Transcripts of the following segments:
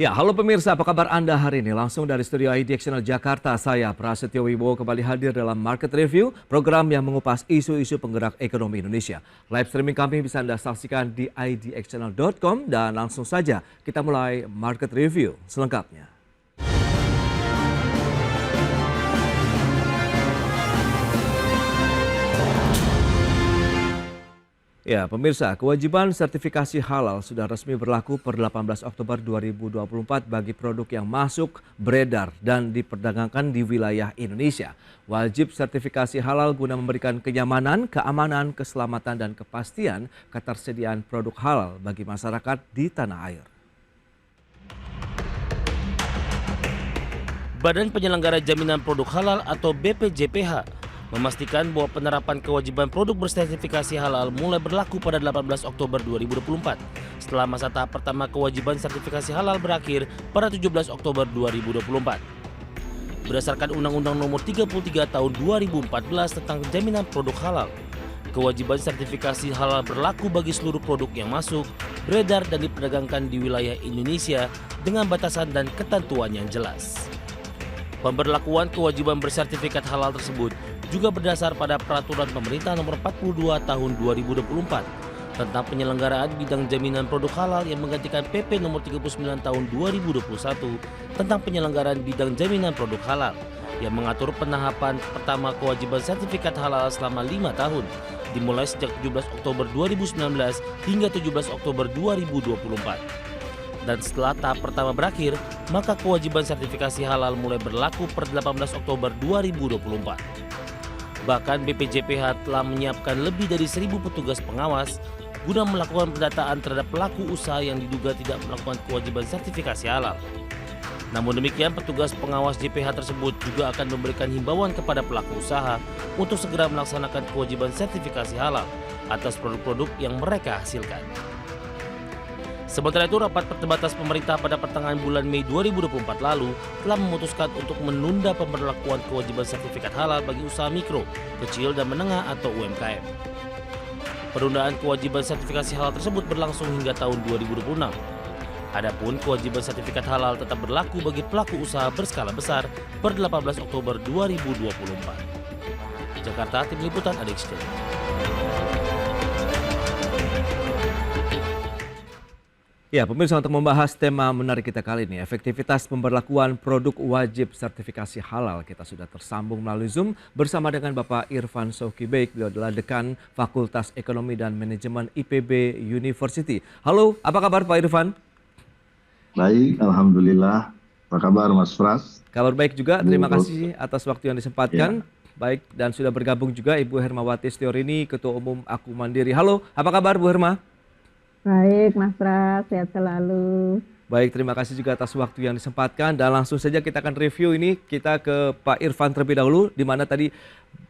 Ya, halo pemirsa, apa kabar Anda hari ini? Langsung dari Studio ID Channel Jakarta, saya Prasetyo Wibowo kembali hadir dalam Market Review, program yang mengupas isu-isu penggerak ekonomi Indonesia. Live streaming kami bisa Anda saksikan di idxchannel.com dan langsung saja kita mulai Market Review selengkapnya. Ya, pemirsa, kewajiban sertifikasi halal sudah resmi berlaku per 18 Oktober 2024 bagi produk yang masuk, beredar, dan diperdagangkan di wilayah Indonesia. Wajib sertifikasi halal guna memberikan kenyamanan, keamanan, keselamatan, dan kepastian ketersediaan produk halal bagi masyarakat di tanah air. Badan Penyelenggara Jaminan Produk Halal atau BPJPH memastikan bahwa penerapan kewajiban produk bersertifikasi halal mulai berlaku pada 18 Oktober 2024 setelah masa tahap pertama kewajiban sertifikasi halal berakhir pada 17 Oktober 2024. Berdasarkan Undang-Undang Nomor 33 Tahun 2014 tentang Jaminan Produk Halal, kewajiban sertifikasi halal berlaku bagi seluruh produk yang masuk, beredar, dan diperdagangkan di wilayah Indonesia dengan batasan dan ketentuan yang jelas. Pemberlakuan kewajiban bersertifikat halal tersebut juga berdasar pada Peraturan Pemerintah Nomor 42 Tahun 2024 tentang penyelenggaraan bidang jaminan produk halal yang menggantikan PP Nomor 39 Tahun 2021 tentang penyelenggaraan bidang jaminan produk halal yang mengatur penahapan pertama kewajiban sertifikat halal selama 5 tahun dimulai sejak 17 Oktober 2019 hingga 17 Oktober 2024. Dan setelah tahap pertama berakhir, maka kewajiban sertifikasi halal mulai berlaku per 18 Oktober 2024. Bahkan BPJPH telah menyiapkan lebih dari 1.000 petugas pengawas guna melakukan pendataan terhadap pelaku usaha yang diduga tidak melakukan kewajiban sertifikasi halal. Namun demikian, petugas pengawas JPH tersebut juga akan memberikan himbauan kepada pelaku usaha untuk segera melaksanakan kewajiban sertifikasi halal atas produk-produk yang mereka hasilkan. Sementara itu, rapat terbatas pemerintah pada pertengahan bulan Mei 2024 lalu telah memutuskan untuk menunda pemberlakuan kewajiban sertifikat halal bagi usaha mikro, kecil, dan menengah atau UMKM. Penundaan kewajiban sertifikasi halal tersebut berlangsung hingga tahun 2026. Adapun kewajiban sertifikat halal tetap berlaku bagi pelaku usaha berskala besar per 18 Oktober 2024. Jakarta, Tim Liputan IDX Channel. Ya, pemirsa, untuk membahas tema menarik kita kali ini, efektivitas pemberlakuan produk wajib sertifikasi halal, kita sudah tersambung melalui Zoom bersama dengan Bapak Irfan Soukibaik. Beliau adalah Dekan Fakultas Ekonomi dan Manajemen IPB University. Halo, apa kabar Pak Irfan? Baik, Alhamdulillah. Apa kabar Mas Pras? Kabar baik juga, terima kasih atas waktu yang disempatkan. Ya. Baik, dan sudah bergabung juga Ibu Hermawati Setiorini, Ketua Umum Aku Mandiri. Halo, apa kabar Bu Herma? Baik, Mas Pras, sehat selalu. Baik, terima kasih juga atas waktu yang disempatkan. Dan langsung saja kita akan review ini. Kita ke Pak Irfan terlebih dahulu, di mana tadi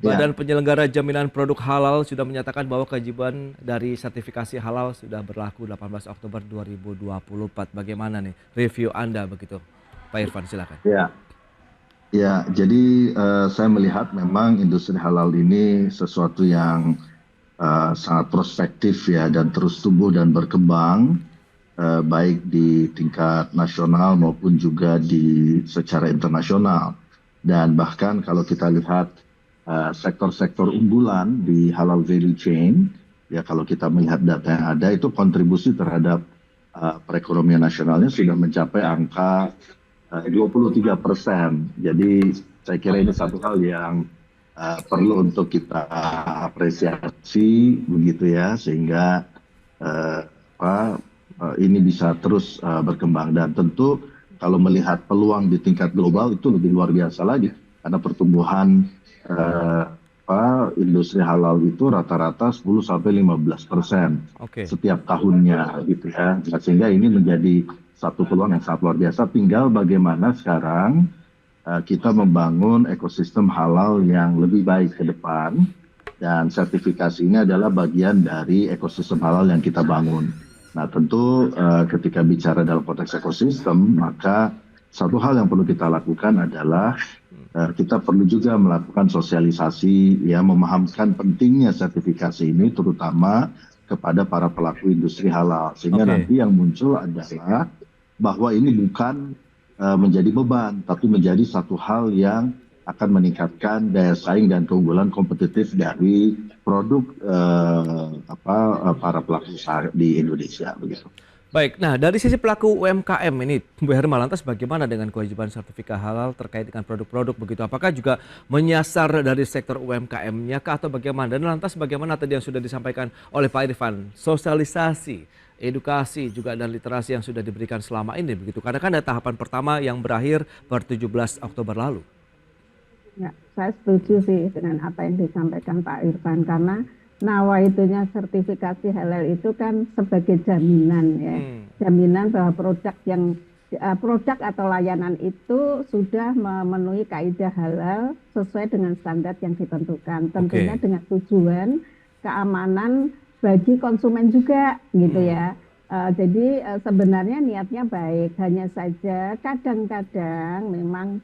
Badan Penyelenggara Jaminan Produk Halal sudah menyatakan bahwa kewajiban dari sertifikasi halal sudah berlaku 18 Oktober 2024. Bagaimana nih review Anda begitu, Pak Irfan, silakan. Ya, jadi saya melihat memang industri halal ini sesuatu yang sangat prospektif ya, dan terus tumbuh dan berkembang baik di tingkat nasional maupun juga secara internasional. Dan bahkan kalau kita lihat sektor-sektor unggulan di halal value chain, ya kalau kita melihat data yang ada itu kontribusi terhadap perekonomian nasionalnya sudah mencapai angka 23%. Jadi saya kira ini satu hal yang perlu untuk kita apresiasi begitu ya, sehingga ini bisa terus berkembang. Dan tentu kalau melihat peluang di tingkat global itu lebih luar biasa lagi, karena pertumbuhan industri halal itu rata-rata 10-15% setiap tahunnya gitu ya. Nah, sehingga ini menjadi satu peluang yang sangat luar biasa. Tinggal bagaimana sekarang kita membangun ekosistem halal yang lebih baik ke depan, dan sertifikasi ini adalah bagian dari ekosistem halal yang kita bangun. Nah, tentu ketika bicara dalam konteks ekosistem, maka satu hal yang perlu kita lakukan adalah kita perlu juga melakukan sosialisasi, ya, memahamkan pentingnya sertifikasi ini terutama kepada para pelaku industri halal, sehingga nanti yang muncul adalah bahwa ini bukan menjadi beban, tapi menjadi satu hal yang akan meningkatkan daya saing dan keunggulan kompetitif dari produk para pelaku usaha di Indonesia begitu. Baik, nah dari sisi pelaku UMKM ini, Bu Herma, lantas bagaimana dengan kewajiban sertifikat halal terkait dengan produk-produk begitu? Apakah juga menyasar dari sektor UMKM-nya kah atau bagaimana? Dan lantas bagaimana tadi yang sudah disampaikan oleh Pak Irfan, sosialisasi, edukasi juga dan literasi yang sudah diberikan selama ini begitu? Karena kan ada tahapan pertama yang berakhir per 17 Oktober lalu. Ya, saya setuju sih dengan apa yang disampaikan Pak Irfan karena nawaitunya sertifikasi halal itu kan sebagai jaminan ya, jaminan bahwa produk atau layanan itu sudah memenuhi kaidah halal sesuai dengan standar yang ditentukan, tentunya dengan tujuan keamanan bagi konsumen juga gitu ya. Jadi sebenarnya niatnya baik, hanya saja kadang-kadang memang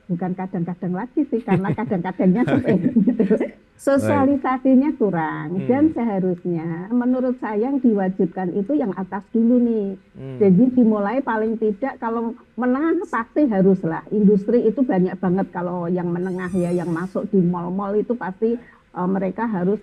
bukan kadang-kadang lagi sih karena kadang-kadangnya seperti gitu. Sosialisasinya kurang dan seharusnya menurut saya yang diwajibkan itu yang atas dulu nih. Jadi dimulai paling tidak kalau menengah pasti haruslah. Industri itu banyak banget kalau yang menengah ya yang masuk di mal-mal itu pasti mereka harus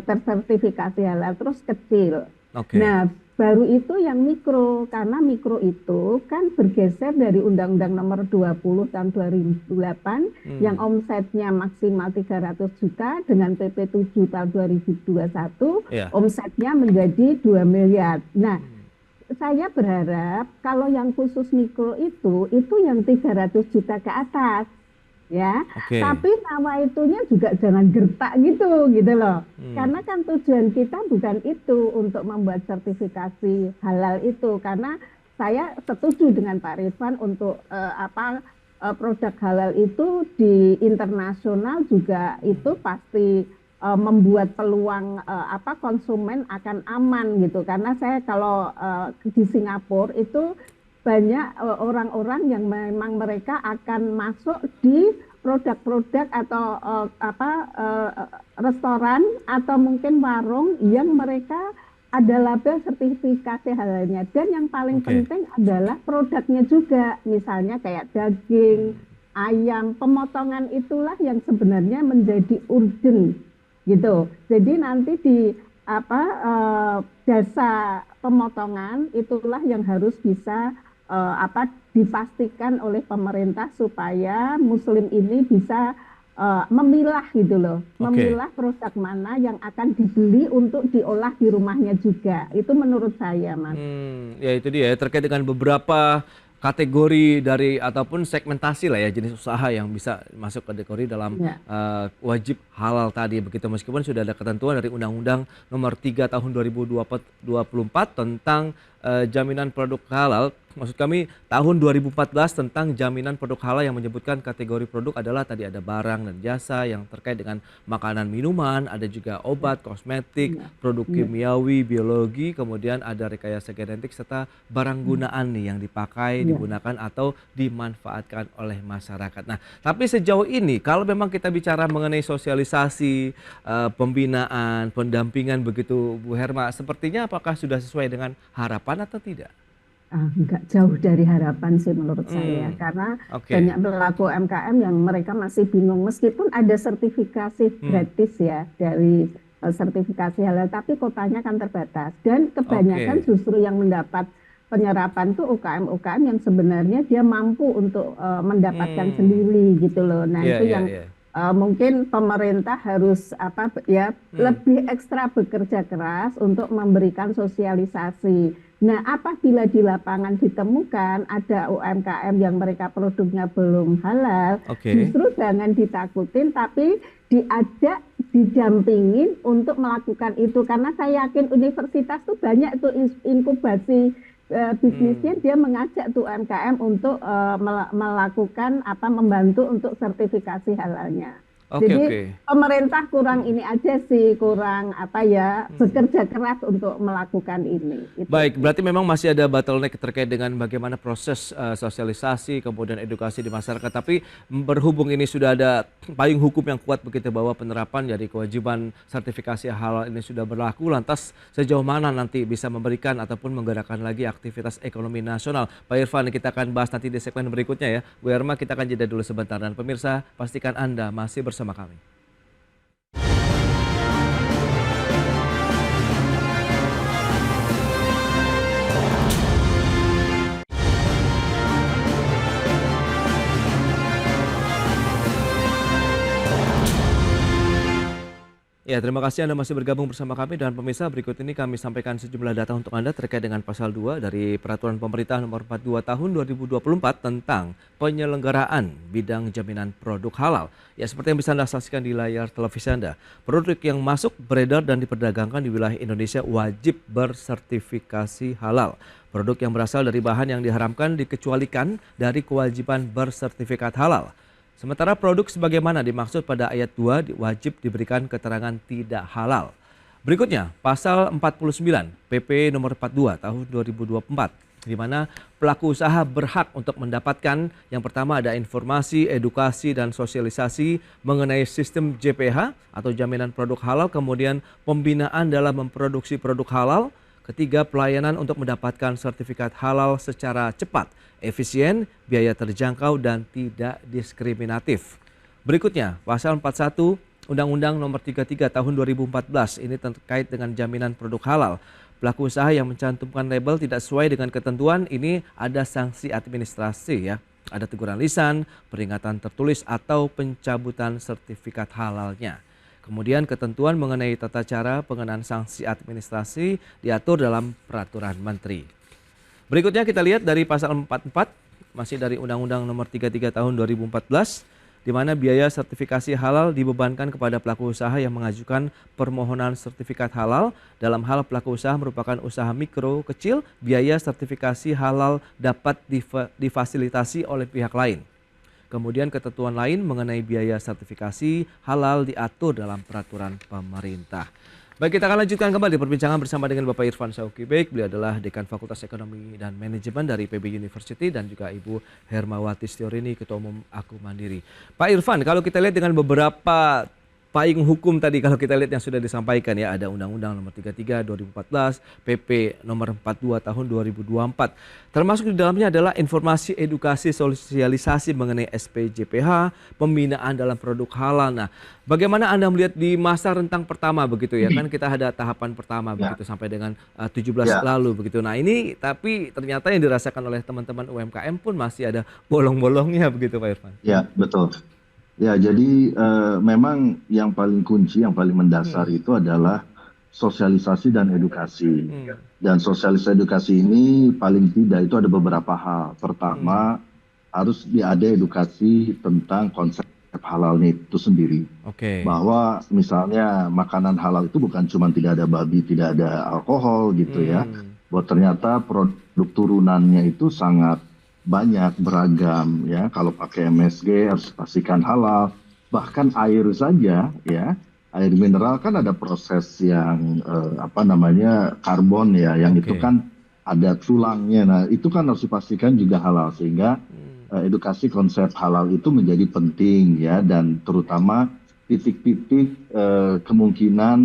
tersertifikasi halal terus kecil. Nah, baru itu yang mikro, karena mikro itu kan bergeser dari Undang-Undang Nomor 20 tahun 2008 yang omsetnya maksimal 300 juta dengan PP 7 tahun 2021 omsetnya menjadi 2 miliar. Nah, saya berharap kalau yang khusus mikro itu yang 300 juta ke atas. Ya, tapi nawaitunya juga jangan gertak gitu loh. Karena kan tujuan kita bukan itu untuk membuat sertifikasi halal itu. Karena saya setuju dengan Pak Ridwan untuk produk halal itu di internasional juga itu pasti membuat peluang konsumen akan aman gitu. Karena saya kalau di Singapura itu banyak orang-orang yang memang mereka akan masuk di produk-produk atau restoran atau mungkin warung yang mereka ada label sertifikasi halalnya. Dan yang paling penting adalah produknya juga, misalnya kayak daging, ayam, pemotongan itulah yang sebenarnya menjadi urgent gitu. Jadi nanti di jasa pemotongan itulah yang harus bisa dipastikan oleh pemerintah supaya muslim ini bisa memilah gitu loh, memilah produk mana yang akan dibeli untuk diolah di rumahnya juga. Itu menurut saya, Mas. Ya itu dia terkait dengan beberapa kategori dari ataupun segmentasi lah ya jenis usaha yang bisa masuk kategori dalam wajib halal tadi begitu, meskipun sudah ada ketentuan dari Undang-Undang Nomor 3 Tahun 2024 tentang jaminan produk halal. Maksud kami tahun 2014 tentang jaminan produk halal yang menyebutkan kategori produk adalah tadi ada barang dan jasa yang terkait dengan makanan minuman, ada juga obat, kosmetik, produk kimiawi, biologi, kemudian ada rekayasa genetik serta barang gunaan nih yang dipakai, digunakan atau dimanfaatkan oleh masyarakat. Nah, tapi sejauh ini kalau memang kita bicara mengenai sosialisasi, pembinaan, pendampingan begitu Bu Herma, sepertinya apakah sudah sesuai dengan harapan atau tidak? Enggak jauh dari harapan sih menurut saya, karena banyak pelaku UMKM yang mereka masih bingung meskipun ada sertifikasi gratis ya dari sertifikasi halal, tapi kotanya kan terbatas dan kebanyakan justru yang mendapat penyerapan tuh UKM-UKM yang sebenarnya dia mampu untuk mendapatkan sendiri gitu loh. Nah itu yang mungkin pemerintah harus lebih ekstra bekerja keras untuk memberikan sosialisasi. Nah, apabila di lapangan ditemukan ada UMKM yang mereka produknya belum halal, justru jangan ditakutin, tapi diajak, didampingin untuk melakukan itu. Karena saya yakin universitas tuh banyak tuh inkubasi bisnisnya, dia mengajak tuh UMKM untuk melakukan membantu untuk sertifikasi halalnya. Oke, Jadi oke. pemerintah kurang ini aja sih, kurang apa ya, bekerja keras untuk melakukan ini. Itu Baik, sih. berarti memang masih ada bottleneck terkait dengan bagaimana proses sosialisasi kemudian edukasi di masyarakat. Tapi berhubung ini sudah ada payung hukum yang kuat begitu bahwa penerapan dari kewajiban sertifikasi halal ini sudah berlaku, lantas sejauh mana nanti bisa memberikan ataupun menggerakkan lagi aktivitas ekonomi nasional? Pak Irfan, kita akan bahas nanti di segmen berikutnya ya. Bu Erma, kita akan jeda dulu sebentar dan pemirsa pastikan Anda masih bersama kami. Ya, terima kasih Anda masih bergabung bersama kami dan pemirsa berikut ini kami sampaikan sejumlah data untuk Anda terkait dengan pasal 2 dari Peraturan Pemerintah Nomor 42 Tahun 2024 tentang penyelenggaraan bidang jaminan produk halal. Ya, seperti yang bisa Anda saksikan di layar televisi Anda, produk yang masuk, beredar dan diperdagangkan di wilayah Indonesia wajib bersertifikasi halal. Produk yang berasal dari bahan yang diharamkan dikecualikan dari kewajiban bersertifikat halal. Sementara produk sebagaimana dimaksud pada ayat 2 wajib diberikan keterangan tidak halal. Berikutnya, pasal 49 PP nomor 42 tahun 2024, di mana pelaku usaha berhak untuk mendapatkan yang pertama ada informasi, edukasi, dan sosialisasi mengenai sistem JPH atau jaminan produk halal, kemudian pembinaan dalam memproduksi produk halal, ketiga pelayanan untuk mendapatkan sertifikat halal secara cepat, efisien, biaya terjangkau, dan tidak diskriminatif. Berikutnya, pasal 41 Undang-Undang Nomor 33 Tahun 2014 ini terkait dengan jaminan produk halal. Pelaku usaha yang mencantumkan label tidak sesuai dengan ketentuan ini ada sanksi administrasi ya. Ada teguran lisan, peringatan tertulis atau pencabutan sertifikat halalnya. Kemudian ketentuan mengenai tata cara pengenaan sanksi administrasi diatur dalam peraturan menteri. Berikutnya kita lihat dari pasal 44 masih dari Undang-Undang Nomor 33 Tahun 2014 di mana biaya sertifikasi halal dibebankan kepada pelaku usaha yang mengajukan permohonan sertifikat halal. Dalam hal pelaku usaha merupakan usaha mikro kecil, biaya sertifikasi halal dapat difasilitasi oleh pihak lain. Kemudian ketentuan lain mengenai biaya sertifikasi halal diatur dalam peraturan pemerintah. Baik, kita akan lanjutkan kembali perbincangan bersama dengan Bapak Irfan Syauqi Baik. Beliau adalah Dekan Fakultas Ekonomi dan Manajemen dari PB University dan juga Ibu Hermawati Stiorini, Ketua Umum Aku Mandiri. Pak Irfan, kalau kita lihat dengan beberapa payung hukum tadi kalau kita lihat yang sudah disampaikan ya, ada Undang-Undang Nomor 33 2014, PP Nomor 42 Tahun 2024. Termasuk di dalamnya adalah informasi, edukasi, sosialisasi mengenai SPJPH, pembinaan dalam produk halal. Nah, bagaimana Anda melihat di masa rentang pertama begitu ya? Kan kita ada tahapan pertama begitu sampai dengan 17 lalu begitu. Nah, ini tapi ternyata yang dirasakan oleh teman-teman UMKM pun masih ada bolong-bolongnya begitu Pak Irfan. Ya, betul. Ya, jadi memang yang paling kunci, yang paling mendasar itu adalah sosialisasi dan edukasi. Dan sosialisasi edukasi ini paling tidak itu ada beberapa hal. Pertama, harus ada edukasi tentang konsep halal itu sendiri. Bahwa misalnya makanan halal itu bukan cuma tidak ada babi, tidak ada alkohol gitu ya. Bahwa ternyata produk turunannya itu sangat banyak, beragam ya. Kalau pakai MSG harus pastikan halal. Bahkan air saja ya, air mineral kan ada proses yang karbon ya, yang itu kan ada tulangnya. Nah, itu kan harus dipastikan juga halal, sehingga edukasi konsep halal itu menjadi penting ya, dan terutama titik-titik kemungkinan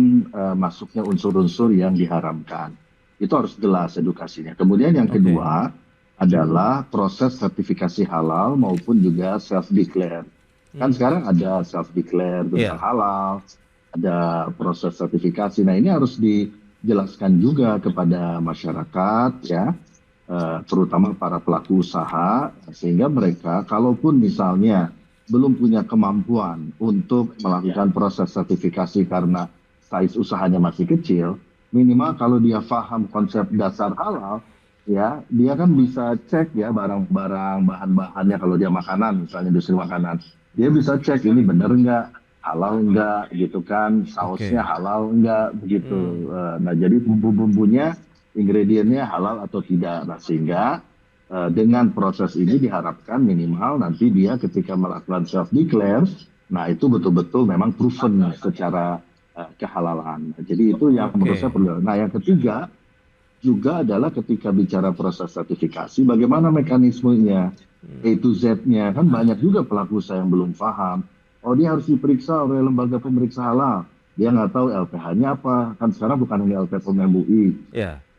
masuknya unsur-unsur yang diharamkan. Itu harus jelas edukasinya. Kemudian yang kedua adalah proses sertifikasi halal maupun juga self-declare. Kan sekarang ada self-declare tentang halal, ada proses sertifikasi. Nah, ini harus dijelaskan juga kepada masyarakat ya, terutama para pelaku usaha, sehingga mereka kalaupun misalnya belum punya kemampuan untuk melakukan proses sertifikasi karena size usahanya masih kecil, minimal kalau dia paham konsep dasar halal, ya, dia kan bisa cek ya barang-barang, bahan-bahannya. Kalau dia makanan, misalnya industri makanan, dia bisa cek ini benar nggak, halal nggak, gitu kan, sausnya halal nggak, begitu. Nah, jadi bumbu-bumbunya, ingredientnya halal atau tidak. Nah, sehingga dengan proses ini diharapkan minimal nanti dia ketika melakukan self-declare, Nah, itu betul-betul memang proven secara kehalalan. Jadi itu yang menurut saya perlu. Nah, yang ketiga juga adalah ketika bicara proses sertifikasi, bagaimana mekanismenya, A to Z-nya. Kan banyak juga pelaku usaha yang belum paham. Oh, dia harus diperiksa oleh lembaga pemeriksa halal. Dia nggak tahu LPH-nya apa. Kan sekarang bukan hanya LPPOM MUI.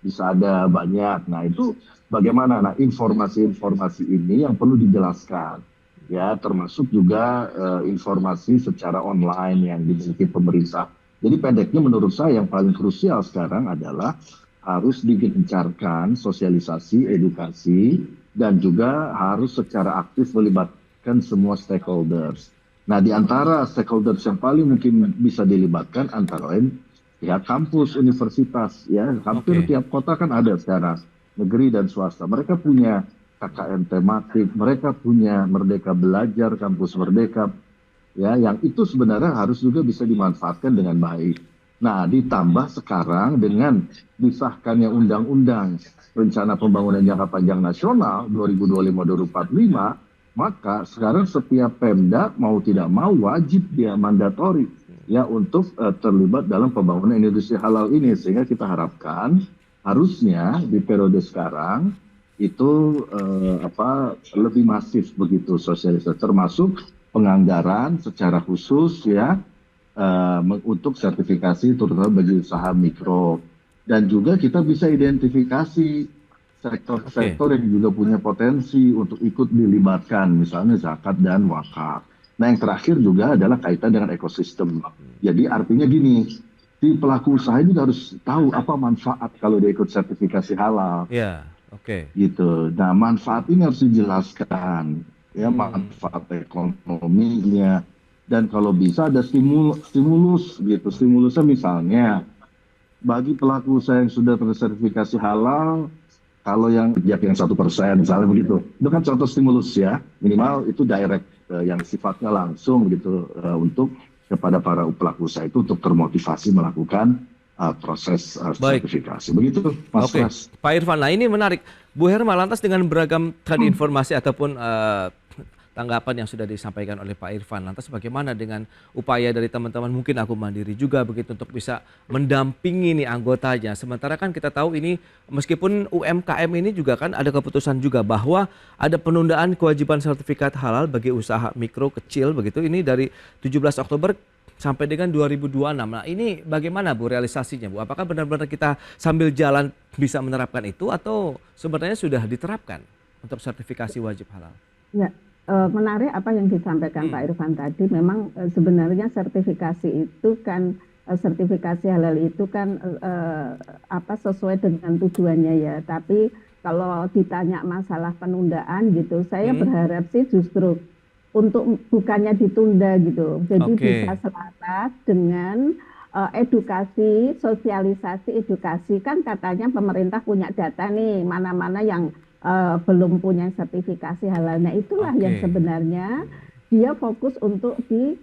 Bisa ada banyak. Nah, itu bagaimana? Nah, informasi-informasi ini yang perlu dijelaskan. Ya, termasuk juga informasi secara online yang dimiliki pemerintah. Jadi pendeknya menurut saya yang paling krusial sekarang adalah harus digencarkan sosialisasi, edukasi, dan juga harus secara aktif melibatkan semua stakeholders. Nah, di antara stakeholders yang paling mungkin bisa dilibatkan antara lain pihak kampus, universitas, ya hampir tiap kota kan ada sekarang, negeri dan swasta. Mereka punya KKN tematik, mereka punya Merdeka Belajar, Kampus Merdeka, ya yang itu sebenarnya harus juga bisa dimanfaatkan dengan baik. Nah, ditambah sekarang dengan disahkannya Undang-Undang Rencana Pembangunan Jangka Panjang Nasional 2025-2045, maka sekarang setiap Pemda mau tidak mau wajib dia mandatori ya untuk terlibat dalam pembangunan industri halal ini, sehingga kita harapkan harusnya di periode sekarang itu lebih masif begitu sosialisasi, termasuk penganggaran secara khusus ya untuk sertifikasi terutama bagi usaha mikro, dan juga kita bisa identifikasi sektor-sektor yang juga punya potensi untuk ikut dilibatkan, misalnya zakat dan wakaf. Nah, yang terakhir juga adalah kaitan dengan ekosistem. Jadi artinya gini, si pelaku usaha juga harus tahu apa manfaat kalau dia ikut sertifikasi halal. Gitu. Nah, manfaat ini harus dijelaskan, ya manfaat ekonominya, dan kalau bisa ada stimulus gitu. Stimulusnya misalnya bagi pelaku usaha yang sudah tersertifikasi halal, kalau yang 1% misalnya begitu, itu kan contoh stimulus ya, minimal itu direct yang sifatnya langsung gitu untuk kepada para pelaku usaha itu untuk termotivasi melakukan proses sertifikasi. Begitu, Mas Pras. Pak Irfan, nah ini menarik. Bu Herma, lantas dengan beragam tadi informasi ataupun tanggapan yang sudah disampaikan oleh Pak Irfan, lantas bagaimana dengan upaya dari teman-teman mungkin Aku Mandiri juga begitu untuk bisa mendampingi nih anggotanya. Sementara kan kita tahu ini meskipun UMKM ini juga kan ada keputusan juga bahwa ada penundaan kewajiban sertifikat halal bagi usaha mikro kecil begitu, ini dari 17 Oktober sampai dengan 2026. Nah, ini bagaimana Bu realisasinya, Bu? Apakah benar-benar kita sambil jalan bisa menerapkan itu atau sebenarnya sudah diterapkan untuk sertifikasi wajib halal? Ya, menarik apa yang disampaikan Pak Irfan tadi. Memang sebenarnya sertifikasi itu kan sertifikasi halal itu kan sesuai dengan tujuannya ya. Tapi kalau ditanya masalah penundaan gitu, saya berharap sih justru untuk bukannya ditunda gitu. Jadi bisa selaras dengan edukasi, sosialisasi edukasi. Kan katanya pemerintah punya data nih, mana-mana yang belum punya sertifikasi halal. Nah, itulah yang sebenarnya dia fokus untuk di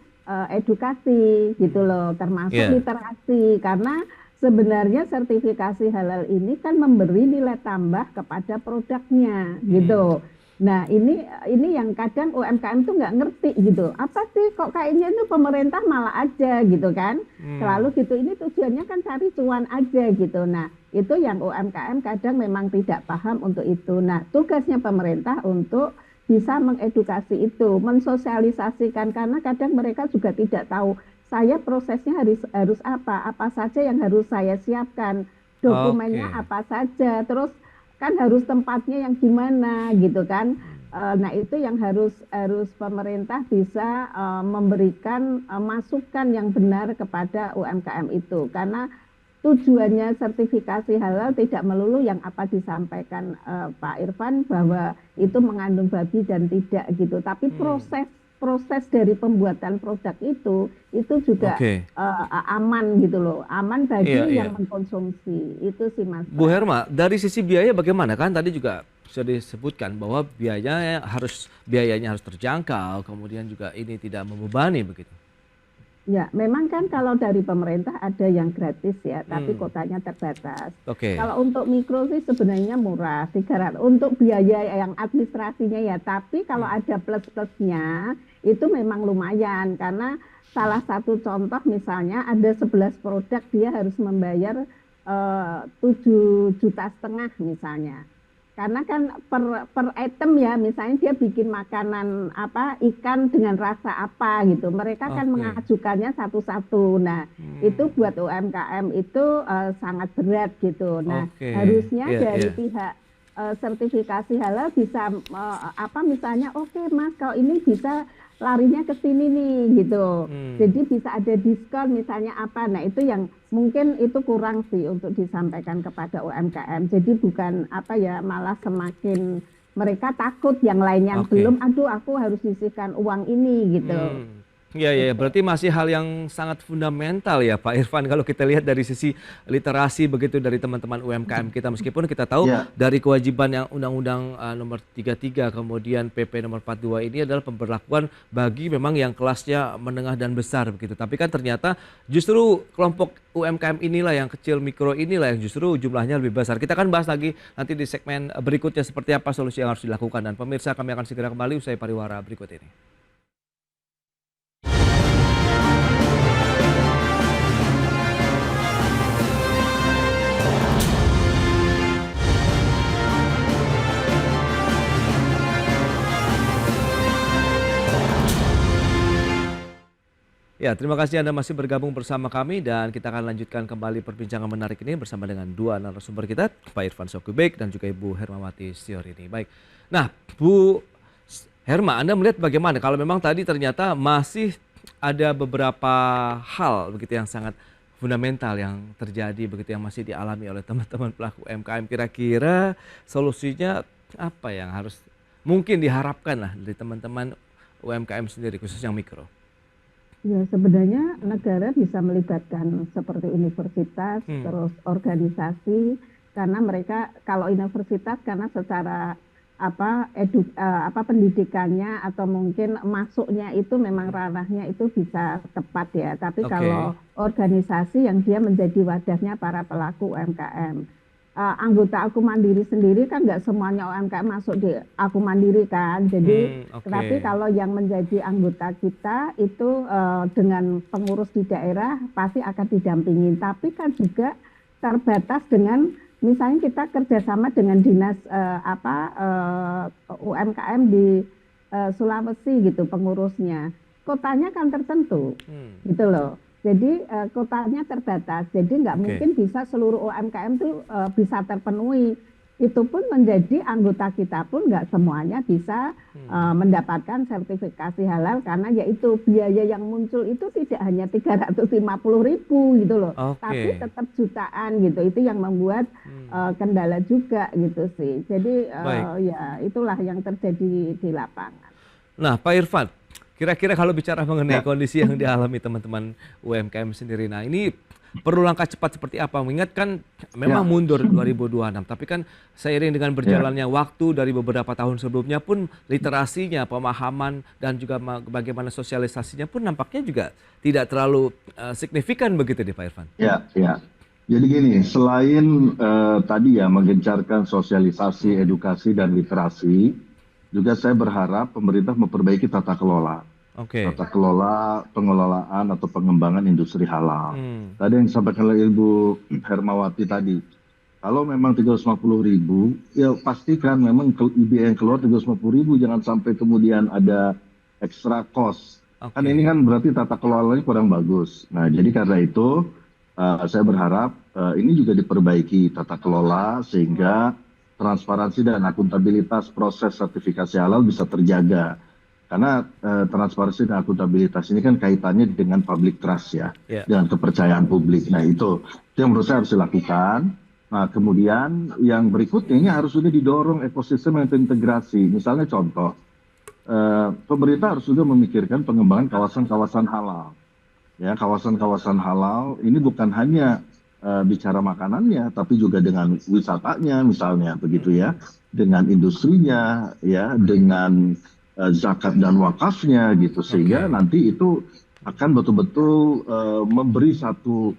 edukasi gitu loh, termasuk literasi. Karena sebenarnya sertifikasi halal ini kan memberi nilai tambah kepada produknya gitu. Nah, ini yang kadang UMKM tuh nggak ngerti gitu. Apa sih kok kayaknya itu pemerintah malah aja gitu kan. Selalu gitu, ini tujuannya kan cari cuan aja gitu. Nah, itu yang UMKM kadang memang tidak paham untuk itu. Nah, tugasnya pemerintah untuk bisa mengedukasi itu, mensosialisasikan, karena kadang mereka juga tidak tahu saya prosesnya harus apa saja yang harus saya siapkan, dokumennya apa saja, terus kan harus tempatnya yang gimana gitu kan. Nah, itu yang harus pemerintah bisa memberikan masukan yang benar kepada UMKM itu, karena tujuannya sertifikasi halal tidak melulu yang apa disampaikan Pak Irfan bahwa itu mengandung babi dan tidak gitu, tapi proses dari pembuatan produk itu juga aman gitu loh, aman bagi yang mengkonsumsi. Itu sih Mas. Bu Herma, dari sisi biaya bagaimana? Kan tadi juga sudah disebutkan bahwa biayanya harus terjangkau, kemudian juga ini tidak membebani begitu. Ya, memang kan kalau dari pemerintah ada yang gratis ya, tapi kotanya terbatas. Kalau untuk mikro sih sebenarnya murah, 300 untuk biaya yang administrasinya ya, tapi kalau ada plus-plusnya, itu memang lumayan karena salah satu contoh misalnya ada 11 produk dia harus membayar 7,5 juta misalnya. Karena kan per item ya, misalnya dia bikin makanan apa ikan dengan rasa apa gitu. Mereka kan mengajukannya satu-satu. Nah, itu buat UMKM itu sangat berat gitu. Nah, harusnya dari pihak sertifikasi halal bisa apa misalnya Mas kalau ini bisa larinya ke sini nih gitu. Jadi bisa ada diskon misalnya apa. Nah, itu yang mungkin itu kurang sih untuk disampaikan kepada UMKM. Jadi bukan apa ya malah semakin mereka takut yang lain yang belum aduh aku harus sisihkan uang ini gitu. Iya, berarti masih hal yang sangat fundamental ya Pak Irfan kalau kita lihat dari sisi literasi begitu dari teman-teman UMKM kita, meskipun kita tahu dari kewajiban yang Undang-Undang nomor 33 kemudian PP nomor 42 ini adalah pemberlakuan bagi memang yang kelasnya menengah dan besar begitu. Tapi kan ternyata justru kelompok UMKM inilah yang kecil mikro inilah yang justru jumlahnya lebih besar. Kita akan bahas lagi nanti di segmen berikutnya seperti apa solusi yang harus dilakukan, dan pemirsa kami akan segera kembali usai pariwara berikut ini. Ya, terima kasih Anda masih bergabung bersama kami dan kita akan lanjutkan kembali perbincangan menarik ini bersama dengan dua narasumber kita, Pak Irfan Sokubek dan juga Ibu Hermawati Stiorini. Baik, nah Bu Herma, Anda melihat bagaimana kalau memang tadi ternyata masih ada beberapa hal begitu yang sangat fundamental yang terjadi begitu yang masih dialami oleh teman-teman pelaku UMKM. Kira-kira solusinya apa yang harus mungkin diharapkan lah dari teman-teman UMKM sendiri khusus yang mikro? Ya sebenarnya negara bisa melibatkan seperti universitas, terus organisasi, karena mereka kalau universitas karena secara pendidikannya atau mungkin masuknya itu memang ranahnya itu bisa tepat ya. Tapi kalau organisasi yang dia menjadi wadahnya para pelaku UMKM. Anggota Aku Mandiri sendiri kan nggak semuanya UMKM masuk di Aku Mandiri kan. Jadi tapi kalau yang menjadi anggota kita itu dengan pengurus di daerah pasti akan didampingi. Tapi kan juga terbatas dengan misalnya kita kerjasama dengan dinas UMKM di Sulawesi gitu pengurusnya. Kotanya kan tertentu gitu loh. Jadi kotanya terbatas, jadi nggak mungkin bisa seluruh UMKM itu bisa terpenuhi. Itu pun menjadi anggota kita pun nggak semuanya bisa mendapatkan sertifikasi halal karena yaitu biaya yang muncul itu tidak hanya 350.000 gitu loh, tapi tetap jutaan gitu. Itu yang membuat kendala juga gitu sih. Jadi ya itulah yang terjadi di lapangan. Nah, Pak Irfan, kira-kira kalau bicara mengenai kondisi yang dialami teman-teman UMKM sendiri, nah ini perlu langkah cepat seperti apa? Mengingat kan memang mundur 2026, tapi kan seiring dengan berjalannya waktu dari beberapa tahun sebelumnya pun literasinya, pemahaman dan juga bagaimana sosialisasinya pun nampaknya juga tidak terlalu signifikan begitu nih Pak Irfan. Ya. Jadi gini, selain tadi ya menggencarkan sosialisasi, edukasi dan literasi, juga saya berharap pemerintah memperbaiki tata kelola. Tata kelola, pengelolaan atau pengembangan industri halal. Tadi yang disampaikan oleh Ibu Hermawati tadi, kalau memang 350.000, ya pastikan memang biaya yang keluar 350.000, jangan sampai kemudian ada extra cost. Kan ini kan berarti tata kelolanya kurang bagus. Nah, jadi karena itu saya berharap ini juga diperbaiki tata kelola sehingga transparansi dan akuntabilitas proses sertifikasi halal bisa terjaga. Karena transparansi dan akuntabilitas ini kan kaitannya dengan public trust ya, dengan kepercayaan publik. Nah itu yang menurut saya harus dilakukan. Nah kemudian yang berikutnya ini harus sudah didorong ekosistem yang terintegrasi. Misalnya contoh, pemerintah harus juga memikirkan pengembangan kawasan-kawasan halal. Ya, kawasan-kawasan halal ini bukan hanya bicara makanannya, tapi juga dengan wisatanya misalnya begitu ya, dengan industrinya ya, dengan zakat dan wakafnya gitu, sehingga nanti itu akan betul-betul memberi satu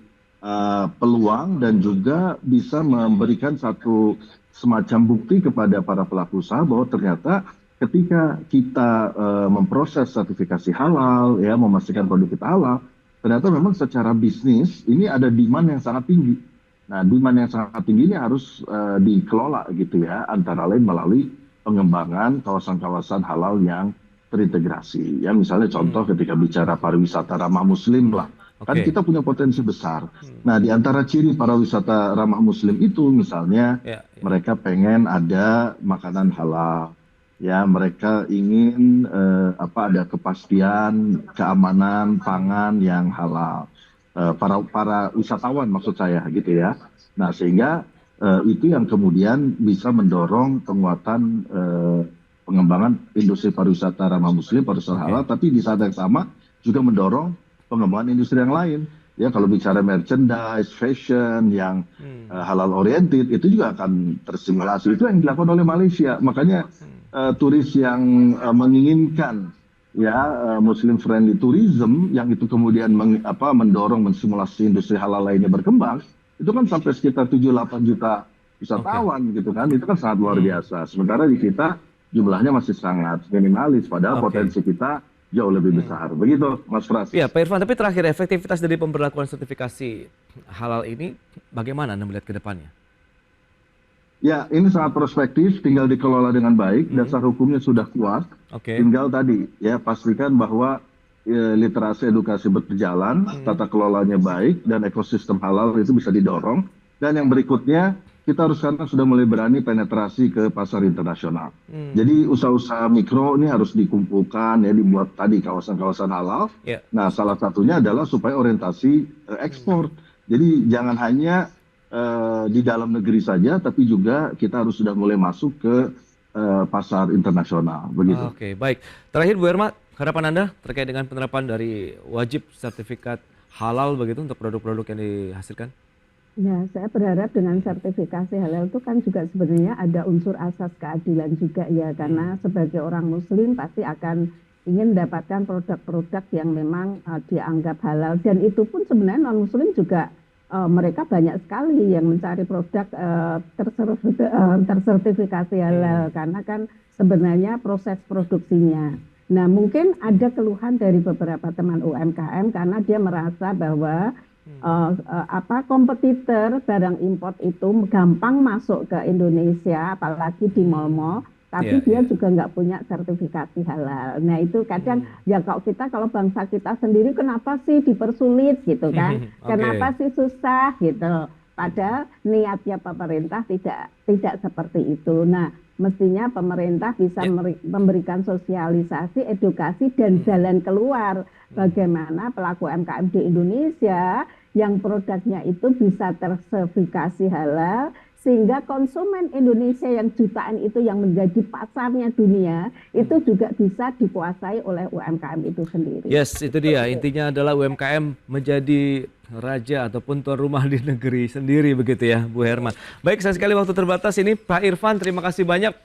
peluang dan juga bisa memberikan satu semacam bukti kepada para pelaku usaha bahwa ternyata ketika kita memproses sertifikasi halal, ya memastikan produk kita halal, ternyata memang secara bisnis ini ada demand yang sangat tinggi. Nah, demand yang sangat tinggi ini harus dikelola gitu ya, antara lain melalui pengembangan kawasan-kawasan halal yang terintegrasi. Ya, misalnya contoh ketika bicara pariwisata ramah Muslim lah, kan kita punya potensi besar. Nah, di antara ciri pariwisata ramah Muslim itu misalnya mereka pengen ada makanan halal. Ya, mereka ingin ada kepastian keamanan pangan yang halal. Para wisatawan maksud saya gitu ya. Nah, sehingga itu yang kemudian bisa mendorong penguatan pengembangan industri pariwisata ramah Muslim, pariwisata halal, tapi di saat yang sama juga mendorong pengembangan industri yang lain. Ya, kalau bicara merchandise, fashion yang halal oriented itu juga akan terstimulasi. Itu yang dilakukan oleh Malaysia. Makanya turis yang menginginkan Muslim friendly tourism yang itu kemudian mendorong menstimulasi industri halal lainnya berkembang, itu kan sampai sekitar 7-8 juta wisatawan gitu kan. Itu kan sangat luar biasa. Sementara di kita jumlahnya masih sangat minimalis, padahal potensi kita jauh lebih besar. Begitu, Mas Pras. Ya, Pak Irfan, tapi terakhir efektivitas dari pemberlakuan sertifikasi halal ini bagaimana Anda melihat ke depannya? Ya, ini sangat prospektif, tinggal dikelola dengan baik, dasar hukumnya sudah kuat. Tinggal tadi ya pastikan bahwa literasi edukasi berjalan, tata kelolanya baik, dan ekosistem halal itu bisa didorong. Dan yang berikutnya, kita harus sekarang sudah mulai berani penetrasi ke pasar internasional. Jadi usaha-usaha mikro ini harus dikumpulkan, ya dibuat tadi kawasan-kawasan halal. Nah, salah satunya adalah supaya orientasi ekspor. Jadi jangan hanya di dalam negeri saja, tapi juga kita harus sudah mulai masuk ke pasar internasional. Begitu. Oke, baik. Terakhir Bu Herma, harapan Anda terkait dengan penerapan dari wajib sertifikat halal begitu untuk produk-produk yang dihasilkan? Ya, saya berharap dengan sertifikasi halal itu kan juga sebenarnya ada unsur asas keadilan juga ya, karena sebagai orang Muslim pasti akan ingin mendapatkan produk-produk yang memang dianggap halal, dan itu pun sebenarnya non-Muslim juga mereka banyak sekali yang mencari produk tersertifikasi halal karena kan sebenarnya proses produksinya. Nah, mungkin ada keluhan dari beberapa teman UMKM karena dia merasa bahwa kompetitor barang import itu gampang masuk ke Indonesia, apalagi di mal-mal, tapi dia juga nggak punya sertifikasi halal. Nah, itu kadang ya kalau bangsa kita sendiri kenapa sih dipersulit gitu kan? Kenapa sih susah gitu? Padahal niatnya pemerintah tidak seperti itu. Nah, mestinya pemerintah bisa memberikan sosialisasi, edukasi, dan jalan keluar bagaimana pelaku UMKM di Indonesia yang produknya itu bisa tersertifikasi halal, sehingga konsumen Indonesia yang jutaan itu yang menjadi pasarnya dunia itu juga bisa dikuasai oleh UMKM itu sendiri. Yes, itu dia. Intinya adalah UMKM menjadi raja ataupun tuan rumah di negeri sendiri begitu ya, Bu Herma. Baik, sayang sekali waktu terbatas ini. Pak Irfan, terima kasih banyak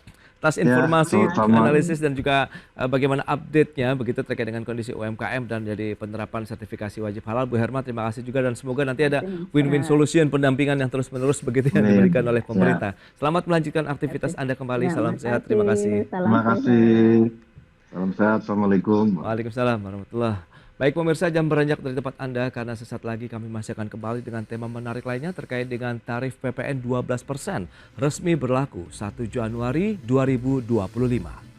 atas informasi, analisis dan juga bagaimana update-nya begitu terkait dengan kondisi UMKM dan jadi penerapan sertifikasi wajib halal. Bu Herma, terima kasih juga, dan semoga nanti ada win-win solution pendampingan yang terus-menerus begitu yang diberikan oleh pemerintah. Selamat melanjutkan aktivitas Anda kembali. Salam sehat. Terima kasih. Terima kasih. Salam sehat. Assalamualaikum. Waalaikumsalam warahmatullahi. Baik pemirsa, jam beranjak dari tempat Anda karena sesaat lagi kami masih akan kembali dengan tema menarik lainnya terkait dengan tarif PPN 12% resmi berlaku 1 Januari 2025.